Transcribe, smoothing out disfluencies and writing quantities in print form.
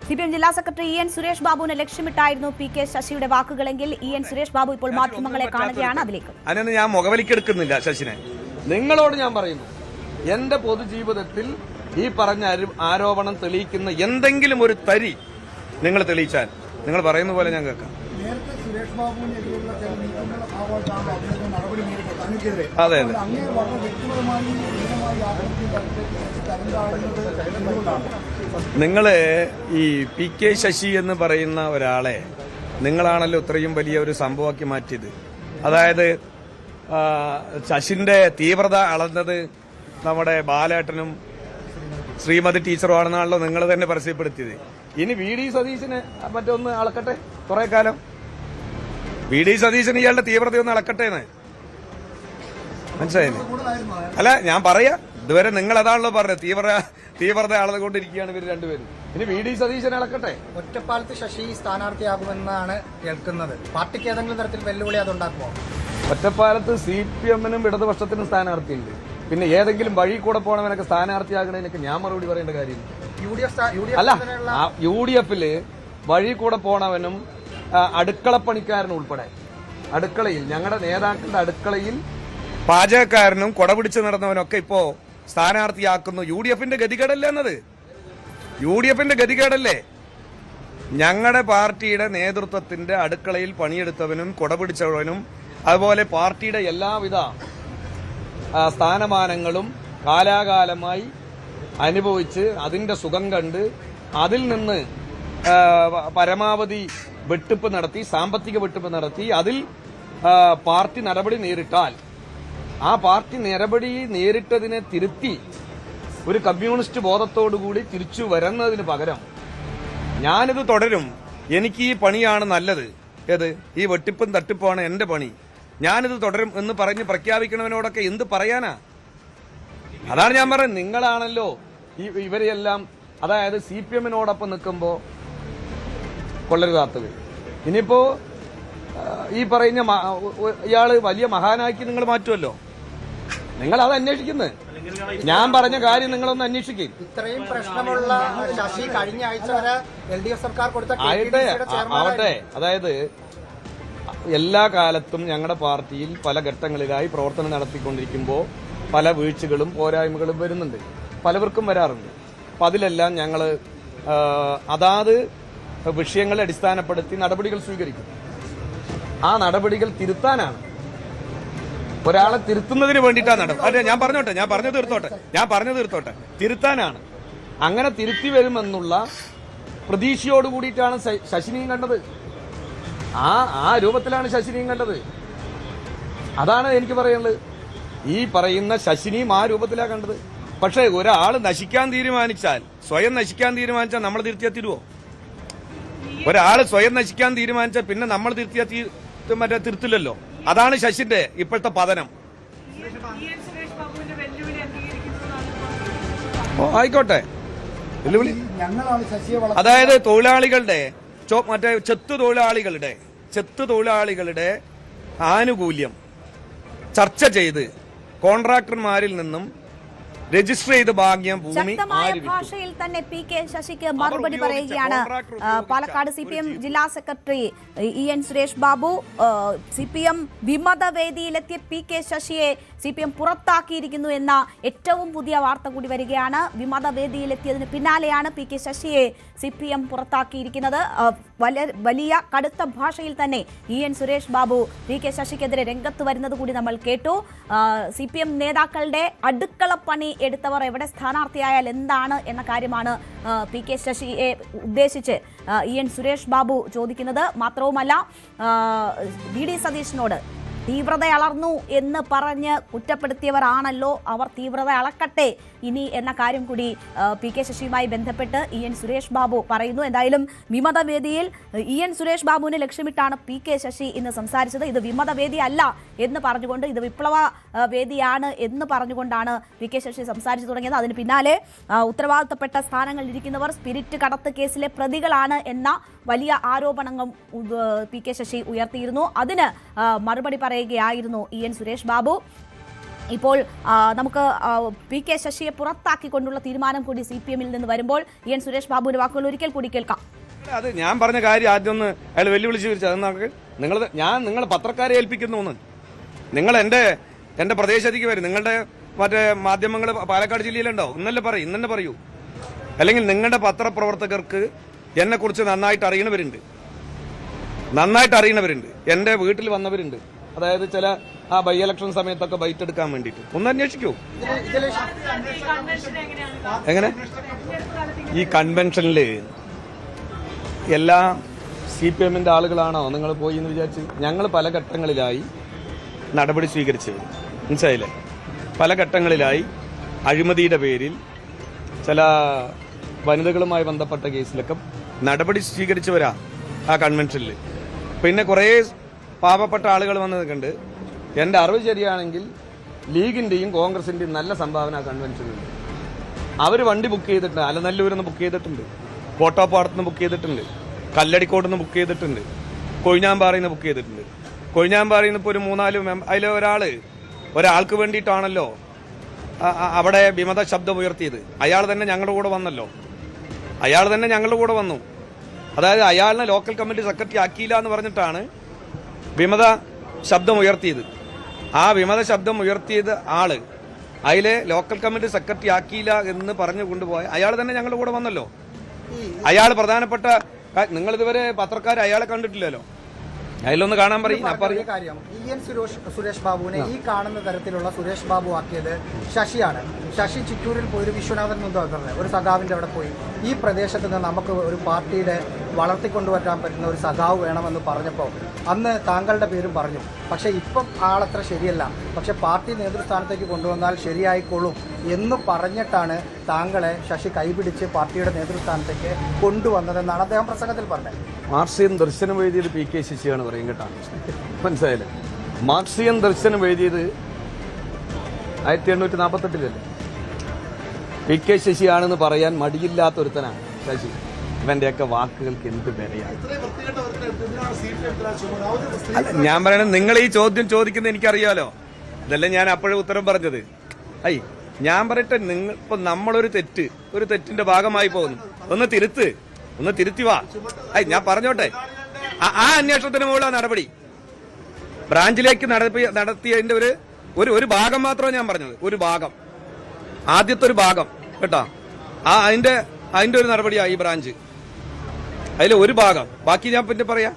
CPM ജില്ലാ secretary EN Suresh ബാബുവിനെ ലക്ഷ്യമിട്ടായിരുന്നു PK ശശിയുടെ വാക്കുകളെങ്കിൽ EN സുരേഷ് ബാബു ഇപ്പോൾ മാധ്യമങ്ങളെ കാണുകയാണ്. അതിലേക്ക് അതിന് ഞാൻ മുഖവലിക്കെടുക്കുന്നില്ല ശശിനെ. നിങ്ങളോട് ഞാൻ പറയുന്നു, എന്റെ പൊതുജീവിതത്തിൽ ഈ പറഞ്ഞ ആരോപണം തെളിയിക്കുന്ന എന്തെങ്കിലും ഒരു തരി നിങ്ങൾ തെളിയിച്ചാൽ നിങ്ങൾ പറയുന്ന പോലെ ഞാൻ കേൾക്കാം. അതെ അതെ. നിങ്ങള് ഈ PK ശശി എന്ന് പറയുന്ന ഒരാളെ നിങ്ങളാണല്ലോ ഇത്രയും വലിയ ഒരു സംഭവമാക്കി മാറ്റിയത്. അതായത് ശശിന്റെ തീവ്രത അളന്നത് നമ്മുടെ ബാലേട്ടനും ശ്രീമതി ടീച്ചറുമാണെന്നാണല്ലോ നിങ്ങൾ തന്നെ പരസ്യപ്പെടുത്തിയത്. ഇനി VD സതീശന് മറ്റൊന്ന് അളക്കട്ടെ, കുറെ കാലം VD സതീശന് ഇയാളുടെ തീവ്രതയൊന്ന് അളക്കട്ടെ എന്ന് മനസ്സിലായില്ലേ? അല്ല, ഞാൻ പറയാ, ഇതുവരെ നിങ്ങൾ അതാണല്ലോ പറഞ്ഞത്, തീവ്രത അളന്നുകൊണ്ടിരിക്കുകയാണ് ഇവർ രണ്ടുപേരും. ഇനി VD സതീശനെ അളക്കട്ടെ. ഒറ്റപ്പാലത്ത് ശശി സ്ഥാനാർത്ഥിയാകുമെന്നാണ് കേൾക്കുന്നത്. പാർട്ടിക്ക് ഏതെങ്കിലും തരത്തിൽ വെല്ലുവിളി അതുണ്ടാക്കുമോ? ഒറ്റപ്പാലത്ത് CPM-നും ഇടതുപക്ഷത്തിനും സ്ഥാനാർത്ഥിയുണ്ട്. പിന്നെ ഏതെങ്കിലും വഴി കൂടെ പോകണവനൊക്കെ സ്ഥാനാർത്ഥിയാകണതിനൊക്കെ ഞാൻ മറുപടി പറയേണ്ട കാര്യമില്ല. അല്ല, UDF-ല് വഴി കൂടെ പോണവനും അടുക്കളപ്പണിക്കാരനും ഉൾപ്പെടെ അടുക്കളയിൽ, ഞങ്ങളുടെ നേതാക്കളുടെ അടുക്കളയിൽ പാചകക്കാരനും കൊടപിടിച്ച് നടന്നവനൊക്കെ ഇപ്പോ സ്ഥാനാർത്ഥിയാക്കുന്നു. UDF-ന്റെ ഗതികേടല്ലേ എന്നത്? UDF-ന്റെ ഗതികേടല്ലേ? ഞങ്ങളുടെ പാർട്ടിയുടെ നേതൃത്വത്തിന്റെ അടുക്കളയിൽ പണിയെടുത്തവനും കൊടപിടിച്ചവനും അതുപോലെ പാർട്ടിയുടെ എല്ലാവിധ സ്ഥാനമാനങ്ങളും കാലാകാലമായി അനുഭവിച്ച് അതിന്റെ സുഖം കണ്ട് അതിൽ നിന്ന് പരമാവധി വെട്ടിപ്പ് നടത്തി, സാമ്പത്തിക വെട്ടിപ്പ് നടത്തി, അതിൽ പാർട്ടി നടപടി നേരിട്ടാൽ ആ പാർട്ടി നടപടി നേരിട്ടതിനെ തിരുത്തി ഒരു കമ്മ്യൂണിസ്റ്റ് ബോധത്തോടുകൂടി തിരിച്ചു വരുന്നതിന് പകരം ഞാനിത് തുടരും, എനിക്ക് ഈ പണിയാണ് നല്ലത്, ഏത് ഈ വെട്ടിപ്പും തട്ടിപ്പുമാണ് എന്റെ പണി, ഞാനിത് തുടരും എന്ന് പറഞ്ഞ് പ്രഖ്യാപിക്കണവനോടൊക്കെ എന്ത് പറയാനാ? അതാണ് ഞാൻ പറയുന്നത്. നിങ്ങളാണല്ലോ ഇവരെയെല്ലാം, അതായത് CPM-നോടൊപ്പം നിൽക്കുമ്പോ കൊള്ളരുതാത്തത്. ഇനിയിപ്പോ ഈ പറയുന്ന ഇയാള് വലിയ മഹാനാക്കി നിങ്ങൾ മാറ്റുമല്ലോ. നിങ്ങൾ അത് അന്വേഷിക്കുന്നത്. ഞാൻ പറഞ്ഞ കാര്യം നിങ്ങളൊന്ന് അന്വേഷിക്കും. ഇത്രയും പ്രശ്നമുള്ള ശശി കഴിഞ്ഞ ആഴ്ച വരെ LDF സർക്കാർ കൊടുത്ത ആവട്ടെ. അതായത് എല്ലാ കാലത്തും ഞങ്ങളുടെ പാർട്ടിയിൽ പല ഘട്ടങ്ങളിലായി പ്രവർത്തനം നടത്തിക്കൊണ്ടിരിക്കുമ്പോൾ പല വീഴ്ചകളും പോരായ്മകളും വരുന്നുണ്ട്, പലവർക്കും വരാറുണ്ട്. അപ്പൊ അതിലെല്ലാം ഞങ്ങൾ അതാത് വിഷയങ്ങളെ അടിസ്ഥാനപ്പെടുത്തി നടപടികൾ സ്വീകരിക്കും. ആ നടപടികൾ തിരുത്താനാണ്, ഒരാളെ തിരുത്തുന്നതിന് വേണ്ടിയിട്ടാണ് നടപടി. അതെ, ഞാൻ പറഞ്ഞു തീർത്തോട്ടെ. തിരുത്താനാണ്. അങ്ങനെ തിരുത്തി വരുമെന്നുള്ള പ്രതീക്ഷയോട് കൂടിയിട്ടാണ് ശശിനെയും കണ്ടത്. ആ രൂപത്തിലാണ് ശശിനെയും കണ്ടത്. അതാണ് എനിക്ക് പറയാനുള്ളത്. ഈ പറയുന്ന ശശിനെയും ആ രൂപത്തിലാണ് കണ്ടത്. പക്ഷേ ഒരാൾ നശിക്കാൻ തീരുമാനിച്ചാൽ, സ്വയം നശിക്കാൻ തീരുമാനിച്ചാൽ നമ്മൾ തിരുത്തിയാൽ തീരുവോ? ഒരാൾ സ്വയം നശിക്കാൻ തീരുമാനിച്ചാൽ പിന്നെ നമ്മൾ മറ്റേ തിരുത്തില്ലല്ലോ. അതാണ് ശശിന്റെ ഇപ്പോഴത്തെ പതനം. ആയിക്കോട്ടെ, വെല്ലുവിളി. അതായത് തൊഴിലാളികളുടെ മറ്റേ ചെത്തു തൊഴിലാളികളുടെ ആനുകൂല്യം ചർച്ച ചെയ്ത് കോൺട്രാക്ടർമാരിൽ നിന്നും രജിസ്റ്റർ ചെയ്ത ഭാഗ്യം ഭൂമി ഭാഷയിൽ തന്നെ PK ശശിക്ക് മറുപടി പറയുകയാണ് പാലക്കാട് CPM ജില്ലാ secretary EN Suresh Babu. CPM വിമതവേദിയിലെത്തിയ PK ശശിയെ CPM പുറത്താക്കിയിരിക്കുന്നു എന്ന ഏറ്റവും പുതിയ വാർത്ത കൂടി വരികയാണ്. വിമതവേദിയിലെത്തിയതിന് പിന്നാലെയാണ് PK ശശിയെ CPM പുറത്താക്കിയിരിക്കുന്നത്. വലിയ കടുത്ത ഭാഷയിൽ തന്നെ EN സുരേഷ് ബാബു PK ശശിക്കെതിരെ രംഗത്ത് വരുന്നത് കൂടി നമ്മൾ കേട്ടു. CPM നേതാക്കളുടെ അടുക്കളപ്പണി എടുത്തവർ എവിടെ സ്ഥാനാർത്ഥിയായാൽ എന്താണ് എന്ന കാര്യമാണ് PK ശശിയെ ഉദ്ദേശിച്ച് EN സുരേഷ് ബാബു ചോദിക്കുന്നത്. മാത്രവുമല്ല, VD സതീശനോട് തീവ്രത അളർന്നു എന്ന് പറഞ്ഞ് കുറ്റപ്പെടുത്തിയവരാണല്ലോ, അവർ തീവ്രത അളക്കട്ടെ ഇനി എന്ന കാര്യം കൂടി PK ശശിയുമായി ബന്ധപ്പെട്ട് EN സുരേഷ് ബാബു പറയുന്നു. എന്തായാലും വിമതവേദിയിൽ EN സുരേഷ് ബാബുവിനെ ലക്ഷ്യമിട്ടാണ് PK ശശി ഇന്ന് സംസാരിച്ചത്. ഇത് വിമതവേദി അല്ല എന്ന് പറഞ്ഞുകൊണ്ട്, ഇത് വിപ്ലവ വേദിയാണ് എന്ന് പറഞ്ഞുകൊണ്ടാണ് PK ശശി സംസാരിച്ചു തുടങ്ങിയത്. അതിന് പിന്നാലെ ഉത്തരവാദിത്തപ്പെട്ട സ്ഥാനങ്ങളിൽ ഇരിക്കുന്നവർ സ്പിരിറ്റ് കടത്ത് കേസിലെ പ്രതികളാണ് എന്ന വലിയ ആരോപണങ്ങൾ PK ശശി ഉയർത്തിയിരുന്നു. അതിന് മറുപടി പറയുകയായിരുന്നു EN സുരേഷ് ബാബു. ഇപ്പോൾ നമുക്ക് പി കെ ശശിയെ പുറത്താക്കിക്കൊണ്ടുള്ള തീരുമാനം കൂടി CPM-ൽ നിന്ന് വരുമ്പോൾ എൻ സുരേഷ് ബാബുവിന്റെ വാക്കുകൾ ഒരിക്കൽ കൂടി കേൾക്കാം. അത് ഞാൻ പറഞ്ഞ കാര്യം ആദ്യം ഒന്ന് അയാൾ വെല്ലുവിളിച്ച് ചോദിച്ചു. അത് നമുക്ക് നിങ്ങൾ പത്രക്കാരെ ഏൽപ്പിക്കുന്നു ഒന്ന്. നിങ്ങൾ എന്റെ പ്രദേശത്തേക്ക് വരും. നിങ്ങളുടെ മറ്റേ മാധ്യമങ്ങൾ പാലക്കാട് ജില്ലയിലുണ്ടോ? ഇന്നല്ലേ പറയൂ. അല്ലെങ്കിൽ നിങ്ങളുടെ പത്രപ്രവർത്തകർക്ക് എന്നെ കുറിച്ച് നന്നായിട്ട് അറിയണവരുണ്ട്. എന്റെ വീട്ടിൽ വന്നവരുണ്ട്. അതായത് ചില ആ ബൈ ഇലക്ഷൻ സമയത്തൊക്കെ ബൈറ്റ് എടുക്കാൻ വേണ്ടിയിട്ട് ഒന്ന് അന്വേഷിക്കൂ. എങ്ങനെ ഈ കൺവെൻഷനില് എല്ലാ CPM-ന്റെ ആളുകളാണോ നിങ്ങൾ പോയി എന്ന് വിചാരിച്ച്? ഞങ്ങൾ പല ഘട്ടങ്ങളിലായി നടപടി സ്വീകരിച്ചവർ, മനസ്സിലായില്ലേ? പല ഘട്ടങ്ങളിലായി അഴിമതിയുടെ പേരിൽ ചില വനിതകളുമായി ബന്ധപ്പെട്ട കേസിലൊക്കെ നടപടി സ്വീകരിച്ചവരാ ആ കൺവെൻഷനിൽ. പിന്നെ കുറേ പാവപ്പെട്ട ആളുകൾ വന്നതൊക്കെയുണ്ട്. എൻ്റെ അറിവ് ശരിയാണെങ്കിൽ ലീഗിന്റെയും കോൺഗ്രസിന്റെയും നല്ല സംഭാവന കൺവെൻഷനുണ്ട്. അവർ വണ്ടി ബുക്ക് ചെയ്തിട്ടുണ്ട്. അലനല്ലൂരിൽ നിന്ന് ബുക്ക് ചെയ്തിട്ടുണ്ട്, കോട്ടാപ്പാടത്ത് നിന്ന് ബുക്ക് ചെയ്തിട്ടുണ്ട്, കല്ലടിക്കോട് നിന്ന് ബുക്ക് ചെയ്തിട്ടുണ്ട്, കൊഴിഞ്ഞാമ്പാറയിൽ നിന്ന് ബുക്ക് ചെയ്തിട്ടുണ്ട്. കൊഴിഞ്ഞാമ്പാറയിൽ നിന്ന് ഇപ്പോൾ ഒരു 3-4 അതിലെ ഒരാൾക്ക് വേണ്ടിയിട്ടാണല്ലോ അവിടെ വിമത ശബ്ദം ഉയർത്തിയത്. അയാൾ തന്നെ ഞങ്ങളുടെ കൂടെ വന്നു. അതായത് അയാളിനെ ലോക്കൽ കമ്മിറ്റി സെക്രട്ടറി ആക്കിയില്ല എന്ന് പറഞ്ഞിട്ടാണ് വിമത ശബ്ദം ഉയർത്തിയത്. ആ വിമത ശബ്ദം ഉയർത്തിയത് ആള് അതിലെ ലോക്കൽ കമ്മിറ്റി സെക്രട്ടറി ആക്കിയില്ല എന്ന് പറഞ്ഞു കൊണ്ടുപോയ അയാൾ തന്നെ ഞങ്ങളുടെ കൂടെ വന്നല്ലോ. അയാൾ പ്രധാനപ്പെട്ട നിങ്ങളിതുവരെ പത്രക്കാർ അയാളെ കണ്ടിട്ടില്ലല്ലോ. അതിലൊന്ന് കാണാൻ പറയും. കാര്യം EN സുരേഷ് ബാബുവിനെ ഈ കാണുന്ന തരത്തിലുള്ള സുരേഷ് ബാബു ആക്കിയത് ശശിയാണ്. ശശി ചിറ്റൂരിൽ പോയി ഒരു വിശ്വനാഥൻ ഒരു സഖാവിന്റെ അവിടെ പോയി ഈ പ്രദേശത്ത് നിന്ന് നമുക്ക് ഒരു പാർട്ടിയുടെ വളർത്തിക്കൊണ്ടുവരാൻ പറ്റുന്ന ഒരു സഖാവ് വേണമെന്ന് പറഞ്ഞപ്പോൾ അന്ന് താങ്കളുടെ പേരും പറഞ്ഞു. പക്ഷെ ഇപ്പം ആളത്ര ശരിയല്ല, പക്ഷെ പാർട്ടി നേതൃസ്ഥാനത്തേക്ക് കൊണ്ടുവന്നാൽ ശരിയായിക്കോളും എന്ന് പറഞ്ഞിട്ടാണ് താങ്കളെ ശശി കൈപിടിച്ച് പാർട്ടിയുടെ നേതൃസ്ഥാനത്തേക്ക് കൊണ്ടുവന്നതെന്നാണ് അദ്ദേഹം പ്രസംഗത്തിൽ പറഞ്ഞത്. മാർക്സിയൻ ദർശനം എഴുതിയത് PK ശശിയാണ് പറയും കേട്ടോ. മനസ്സിലായില്ലേ? മാർക്സിയൻ ദർശനം എഴുതിയത് 1848 PK ശശിയാണെന്ന് പറയാൻ മടിയില്ലാത്തൊരുത്തനാണ് ശശി. ഇവന്റെയൊക്കെ വാക്കുകൾക്ക് എന്ത് വിലയാണ്. ഞാൻ പറയണത് നിങ്ങൾ ഈ ചോദ്യം ചോദിക്കുന്നത് എനിക്കറിയാലോ. ഇതല്ലേ ഞാൻ അപ്പോഴും ഉത്തരം പറഞ്ഞത്. ഞാൻ പറയട്ടെ, ഇപ്പൊ നമ്മളൊരു തെറ്റിന്റെ ഭാഗമായി പോകുന്നു. ഒന്ന് തിരുത്തി വാ. ഞാൻ പറഞ്ഞോട്ടെ. ആ അന്വേഷണത്തിന് മുകളിലാണ് നടപടി. ബ്രാഞ്ചിലേക്ക് നടത്തിയതിന്റെ ഒരു ഭാഗം മാത്രമാണ് ഞാൻ പറഞ്ഞത്. ഒരു ഭാഗം, ആദ്യത്തെ ഒരു ഭാഗം കേട്ടോ. അതിന്റെ ഒരു നടപടിയായി ഈ ബ്രാഞ്ച്. അതിലെ ഒരു ഭാഗം. ബാക്കി ഞാൻ പിന്നെ പറയാം.